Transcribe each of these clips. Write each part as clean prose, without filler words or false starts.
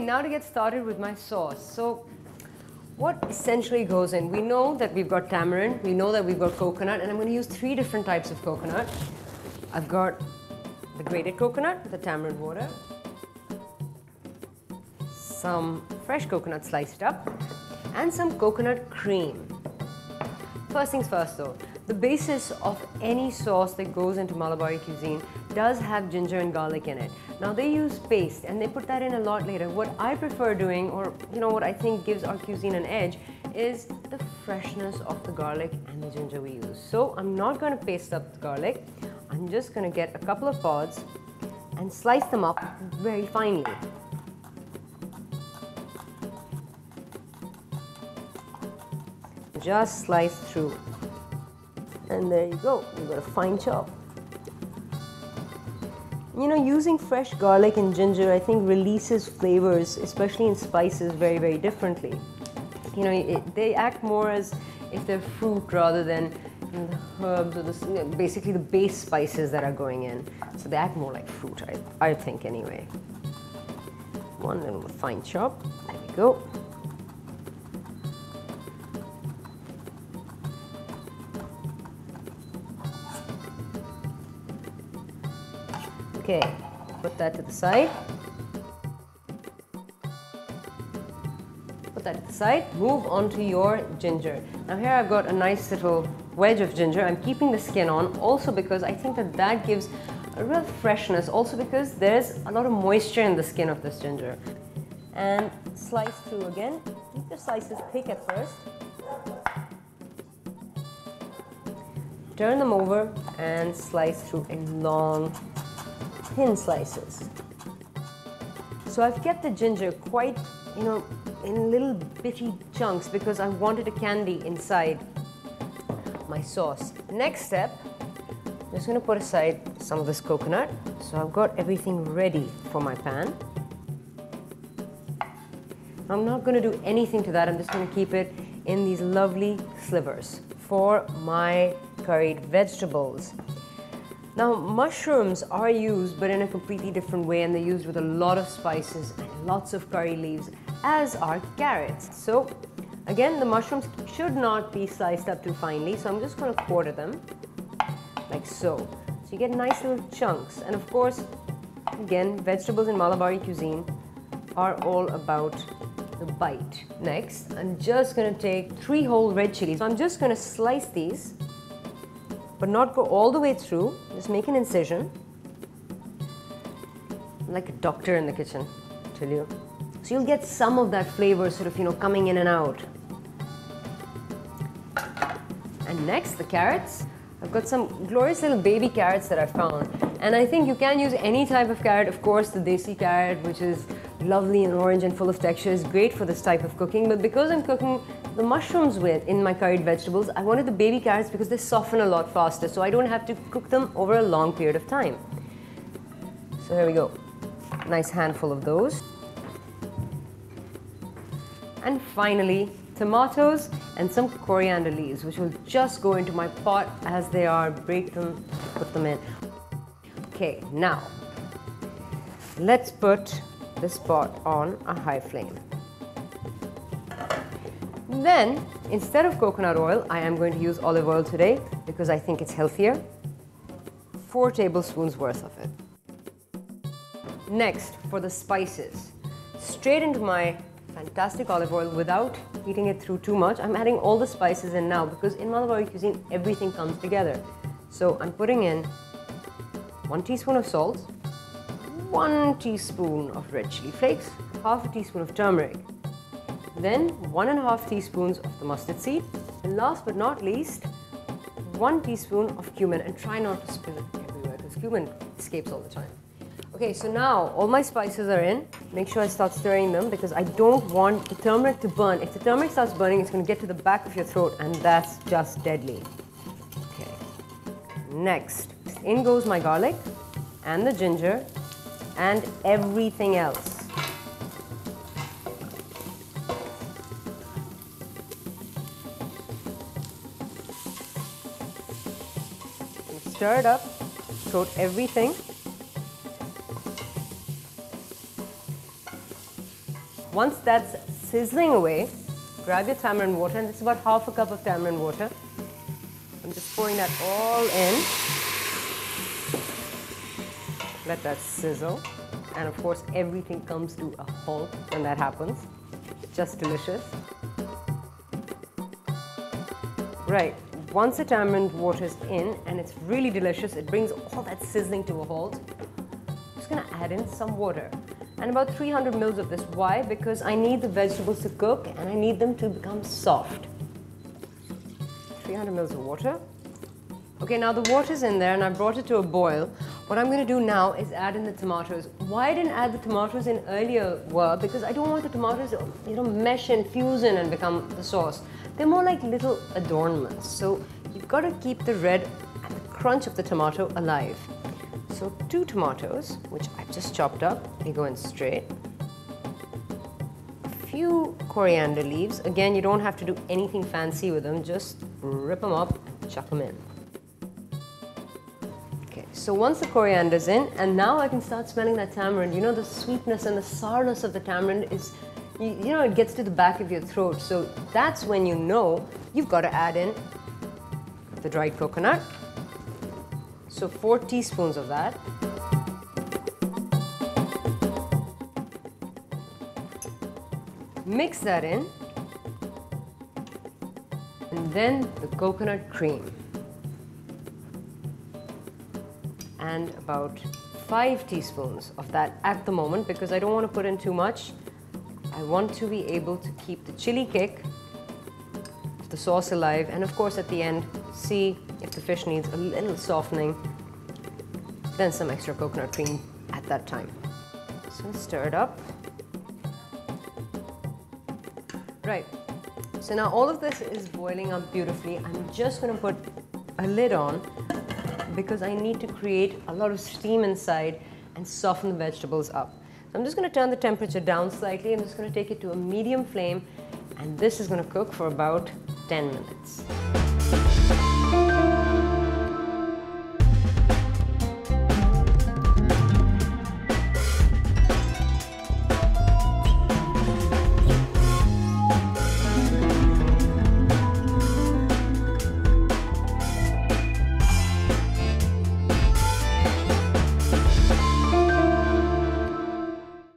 now to get started with my sauce. So what essentially goes in? We know that we've got tamarind, we know that we've got coconut, and I'm going to use 3 different types of coconut. I've got the grated coconut, the tamarind water, some fresh coconut sliced up, and some coconut cream. First things first though, the basis of any sauce that goes into Malabari cuisine does have ginger and garlic in it. Now they use paste and they put that in a lot later. What I prefer doing, or what I think gives our cuisine an edge, is the freshness of the garlic and the ginger we use. So I'm not going to paste up the garlic. I'm just going to get a couple of pods and slice them up very finely. Just slice through. And there you go, you've got a fine chop. Using fresh garlic and ginger, I think, releases flavors, especially in spices, very, very differently. They act more as if they're fruit rather than the herbs or basically the base spices that are going in. So they act more like fruit, I think, anyway. One little fine chop. There we go. Okay, put that to the side. Put that to the side. Move on to your ginger. Now here I've got a nice little wedge of ginger. I'm keeping the skin on also because I think that gives a real freshness. Also because there's a lot of moisture in the skin of this ginger. And slice through again. Keep the slices thick at first. Turn them over and slice through in long, thin slices. So I've kept the ginger quite, in little bitty chunks because I wanted a candy inside my sauce. Next step, I'm just going to put aside some of this coconut. So I've got everything ready for my pan. I'm not going to do anything to that. I'm just going to keep it in these lovely slivers for my curried vegetables. Now, mushrooms are used, but in a completely different way, and they're used with a lot of spices and lots of curry leaves, as are carrots. So, again, the mushrooms should not be sliced up too finely, so I'm just going to quarter them, like so. So you get nice little chunks. And of course, again, vegetables in Malabari cuisine are all about the bite. Next, I'm just going to take 3 whole red chilies. So I'm just going to slice these, but not go all the way through. Just make an incision. I'm like a doctor in the kitchen, I tell you. So you'll get some of that flavor sort of, coming in and out. And next, the carrots. I've got some glorious little baby carrots that I've found. And I think you can use any type of carrot. Of course, the desi carrot, which is lovely and orange and full of texture, is great for this type of cooking. But because I'm cooking the mushrooms in my curried vegetables, I wanted the baby carrots because they soften a lot faster, so I don't have to cook them over a long period of time. So here we go. Nice handful of those. And finally, tomatoes and some coriander leaves, which will just go into my pot as they are. Break them, put them in. Okay, now let's put this pot on a high flame. Then, instead of coconut oil, I am going to use olive oil today because I think it's healthier. 4 tablespoons worth of it. Next, for the spices, straight into my fantastic olive oil without heating it through too much. I'm adding all the spices in now because in Malabari cuisine, everything comes together. So I'm putting in 1 teaspoon of salt, 1 teaspoon of red chili flakes, half a teaspoon of turmeric, then 1.5 teaspoons of the mustard seed, and last but not least, 1 teaspoon of cumin, and try not to spill it everywhere because cumin escapes all the time. Okay, so now all my spices are in. Make sure I start stirring them because I don't want the turmeric to burn. If the turmeric starts burning, it's going to get to the back of your throat, and that's just deadly. Okay. Next, in goes my garlic and the ginger and everything else. Stir it up, coat everything. Once that's sizzling away, grab your tamarind water, and it's about half a cup of tamarind water. I'm just pouring that all in. Let that sizzle. And of course, everything comes to a halt when that happens. Just delicious. Right, once the tamarind water is in and it's really delicious, it brings all that sizzling to a halt. I'm just gonna add in some water. And about 300 mils of this. Why? Because I need the vegetables to cook and I need them to become soft. 300 mils of water. Okay, now the water's in there and I brought it to a boil. What I'm going to do now is add in the tomatoes. Why I didn't add the tomatoes in earlier were because I don't want the tomatoes to mesh and fuse in and become the sauce. They're more like little adornments. So you've got to keep the red and the crunch of the tomato alive. So 2 tomatoes, which I've just chopped up, they go in straight. A few coriander leaves. Again, you don't have to do anything fancy with them. Just rip them up, chuck them in. So once the coriander's in, and now I can start smelling that tamarind. You know, the sweetness and the sourness of the tamarind is, it gets to the back of your throat. So that's when you know you've got to add in the dried coconut. So 4 teaspoons of that. Mix that in. And then the coconut cream. And about 5 teaspoons of that at the moment, because I don't want to put in too much. I want to be able to keep the chili kick of the sauce alive, and of course at the end, see if the fish needs a little softening, then some extra coconut cream at that time. So stir it up. Right, so now all of this is boiling up beautifully. I'm just going to put a lid on because I need to create a lot of steam inside and soften the vegetables up. So I'm just going to turn the temperature down slightly. I'm just going to take it to a medium flame, and this is going to cook for about 10 minutes.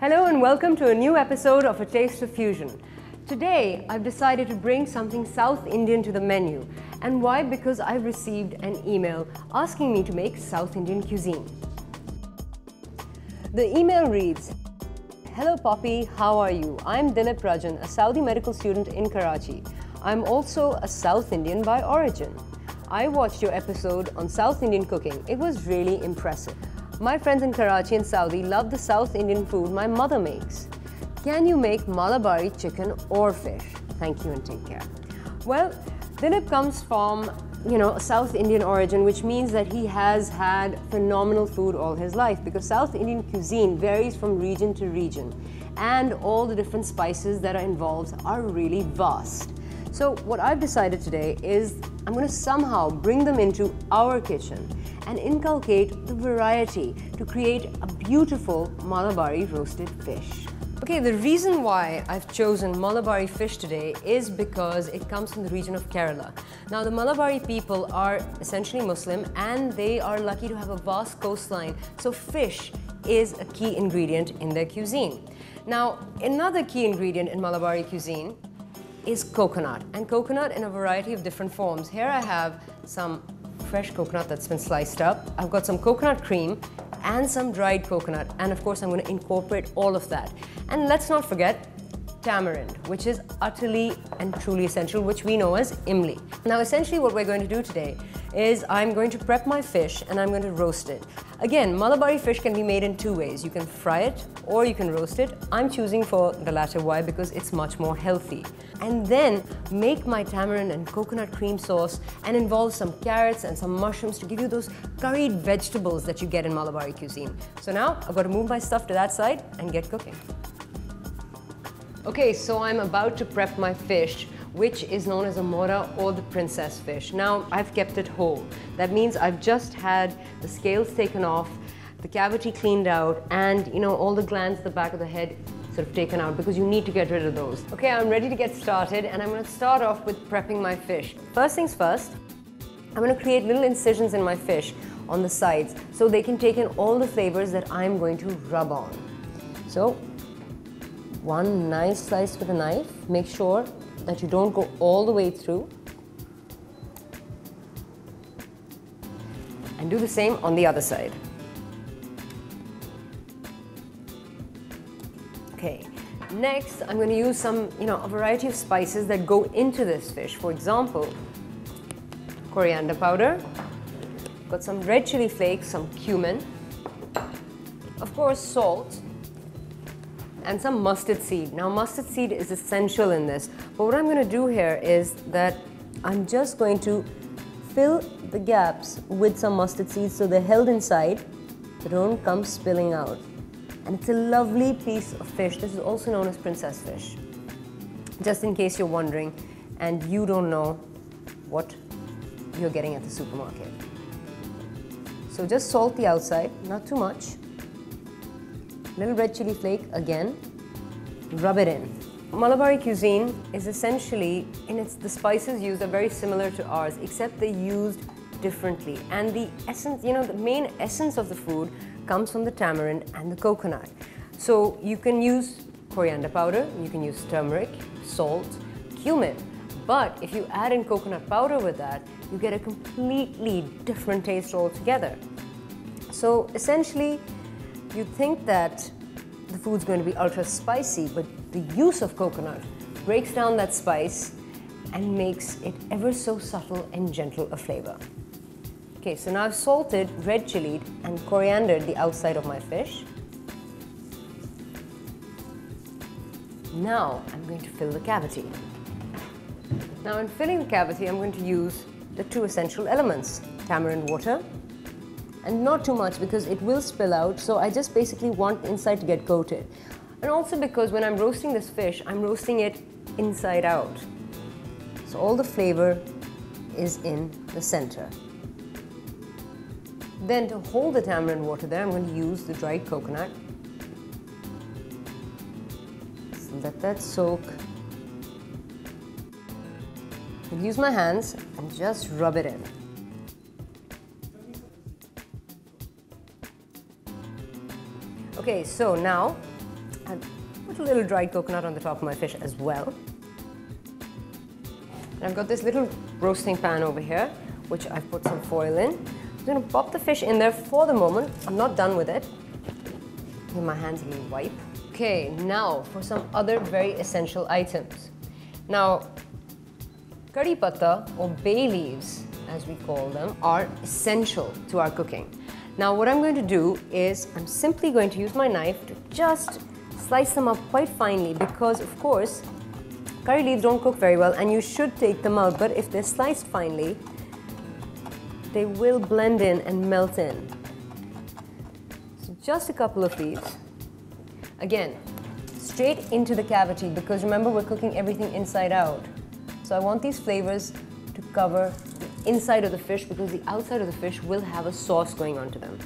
Hello and welcome to a new episode of A Taste of Fusion. Today I've decided to bring something South Indian to the menu. And why? Because I've received an email asking me to make South Indian cuisine. The email reads, "Hello Poppy, how are you? I'm Dilip Rajan, a Saudi medical student in Karachi. I'm also a South Indian by origin. I watched your episode on South Indian cooking. It was really impressive. My friends in Karachi and Saudi love the South Indian food my mother makes. Can you make Malabari chicken or fish? Thank you and take care." Well, Dilip comes from, a South Indian origin, which means that he has had phenomenal food all his life, because South Indian cuisine varies from region to region, and all the different spices that are involved are really vast. So what I've decided today is I'm going to somehow bring them into our kitchen and inculcate the variety to create a beautiful Malabari roasted fish. Okay, the reason why I've chosen Malabari fish today is because it comes from the region of Kerala. Now, the Malabari people are essentially Muslim and they are lucky to have a vast coastline, so fish is a key ingredient in their cuisine. Now, another key ingredient in Malabari cuisine is coconut, and coconut in a variety of different forms. Here I have some fresh coconut that's been sliced up. I've got some coconut cream and some dried coconut, and of course I'm going to incorporate all of that. And let's not forget tamarind, which is utterly and truly essential, which we know as imli. Now essentially what we're going to do today is I'm going to prep my fish and I'm going to roast it. Again, Malabari fish can be made in 2 ways. You can fry it or you can roast it. I'm choosing for the latter. Why? Because it's much more healthy. And then make my tamarind and coconut cream sauce and involve some carrots and some mushrooms to give you those curried vegetables that you get in Malabari cuisine. So now I've got to move my stuff to that side and get cooking. Okay, so I'm about to prep my fish, which is known as a mora or the princess fish. Now, I've kept it whole. That means I've just had the scales taken off, the cavity cleaned out, and all the glands at the back of the head sort of taken out because you need to get rid of those. Okay, I'm ready to get started, and I'm going to start off with prepping my fish. First things first, I'm going to create little incisions in my fish on the sides so they can take in all the flavors that I'm going to rub on. So, one nice slice with a knife. Make sure that you don't go all the way through. And do the same on the other side. Okay, next I'm going to use some, a variety of spices that go into this fish. For example, coriander powder, got some red chili flakes, some cumin, of course salt, and some mustard seed. Now mustard seed is essential in this, but what I'm going to do here is that I'm just going to fill the gaps with some mustard seeds so they're held inside, they don't come spilling out. And it's a lovely piece of fish. This is also known as princess fish, just in case you're wondering and you don't know what you're getting at the supermarket. So just salt the outside, not too much. Little red chili flake again, rub it in. Malabari cuisine is essentially, the spices used are very similar to ours, except they're used differently. And the essence, the main essence of the food comes from the tamarind and the coconut. So you can use coriander powder, you can use turmeric, salt, cumin. But if you add in coconut powder with that, you get a completely different taste altogether. So essentially, you think that the food's going to be ultra spicy, but the use of coconut breaks down that spice and makes it ever so subtle and gentle a flavor. Okay, so now I've salted, red chilied, and coriandered the outside of my fish. Now I'm going to fill the cavity. Now in filling the cavity, I'm going to use the two essential elements, tamarind water, and not too much because it will spill out, so I just basically want the inside to get coated. And also because when I'm roasting this fish, I'm roasting it inside out. So all the flavor is in the center. Then to hold the tamarind water there, I'm going to use the dried coconut. So let that soak. I'll use my hands and just rub it in. Okay, so now I've put a little dried coconut on the top of my fish as well. And I've got this little roasting pan over here, which I've put some foil in. I'm going to pop the fish in there for the moment. I'm not done with it. Give my hands a little wipe. Okay, now for some other very essential items. Now, curry patta or bay leaves, as we call them, are essential to our cooking. Now what I'm going to do is I'm simply going to use my knife to just slice them up quite finely because, of course, curry leaves don't cook very well and you should take them out, but if they're sliced finely, they will blend in and melt in. So just a couple of these. Again, straight into the cavity because remember we're cooking everything inside out. So I want these flavors to cover the inside of the fish because the outside of the fish will have a sauce going on to them.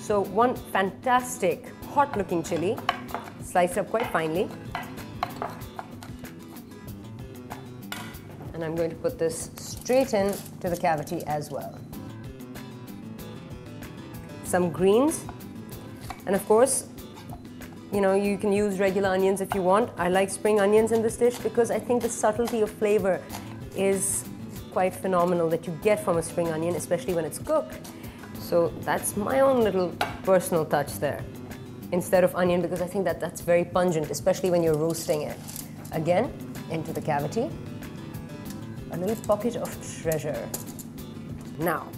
So one fantastic hot looking chili, sliced up quite finely. And I'm going to put this straight in to the cavity as well. Some greens, and of course, you can use regular onions if you want. I like spring onions in this dish because I think the subtlety of flavor is quite phenomenal that you get from a spring onion, especially when it's cooked. So that's my own little personal touch there, instead of onion, because I think that that's very pungent, especially when you're roasting it. Again, into the cavity. A little pocket of treasure. Now,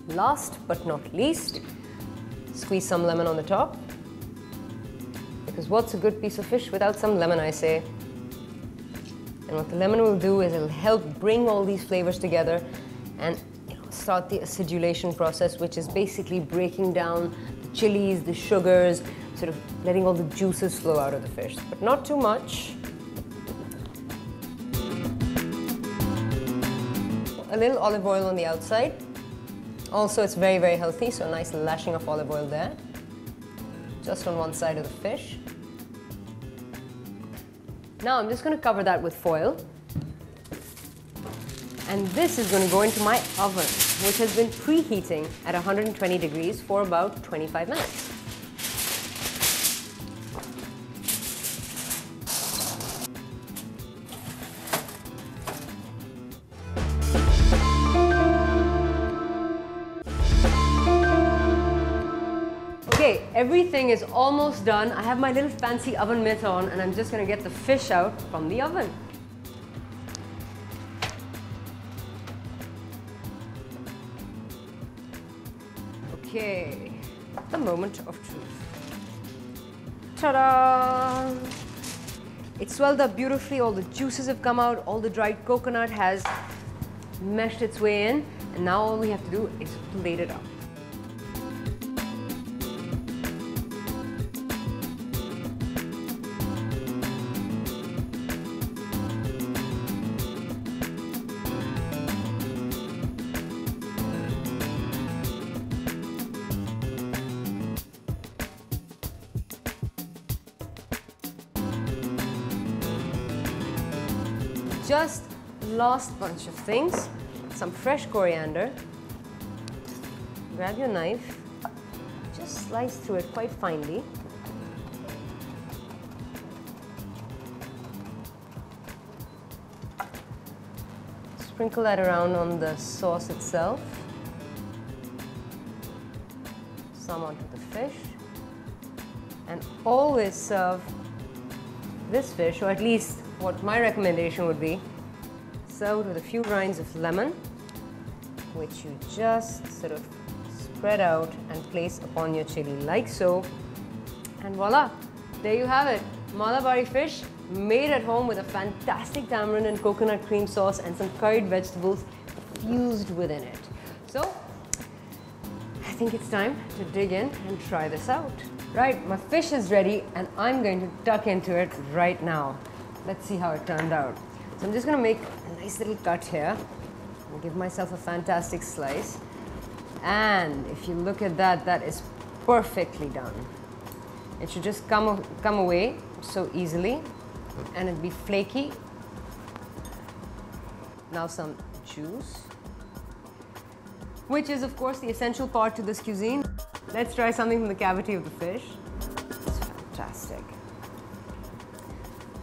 last but not least, squeeze some lemon on the top. Because what's a good piece of fish without some lemon, I say? And what the lemon will do is it'll help bring all these flavors together and start the acidulation process, which is basically breaking down the chilies, the sugars, sort of letting all the juices flow out of the fish, but not too much. A little olive oil on the outside. Also, it's very, very healthy, so a nice lashing of olive oil there. Just on one side of the fish. Now I'm just going to cover that with foil. And this is going to go into my oven, which has been preheating at 120 degrees for about 25 minutes. Okay, everything is almost done. I have my little fancy oven mitt on and I'm just going to get the fish out from the oven. Okay, the moment of truth. Ta-da! It's swelled up beautifully, all the juices have come out, all the dried coconut has meshed its way in, and now all we have to do is plate it up. Just last bunch of things, some fresh coriander. Grab your knife, just slice through it quite finely. Sprinkle that around on the sauce itself. Some onto the fish. And always serve this fish, or at least what my recommendation would be, served with a few rinds of lemon, which you just sort of spread out and place upon your chili like so. And voila, there you have it. Malabari fish made at home with a fantastic tamarind and coconut cream sauce and some curried vegetables fused within it. So, I think it's time to dig in and try this out. Right, my fish is ready and I'm going to tuck into it right now. Let's see how it turned out. So I'm just going to make a nice little cut here and give myself a fantastic slice. And if you look at that, that is perfectly done. It should just come away so easily and it'll be flaky. Now some juice, which is of course the essential part to this cuisine. Let's try something from the cavity of the fish. It's fantastic.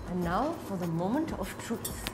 And now for the moment of truth.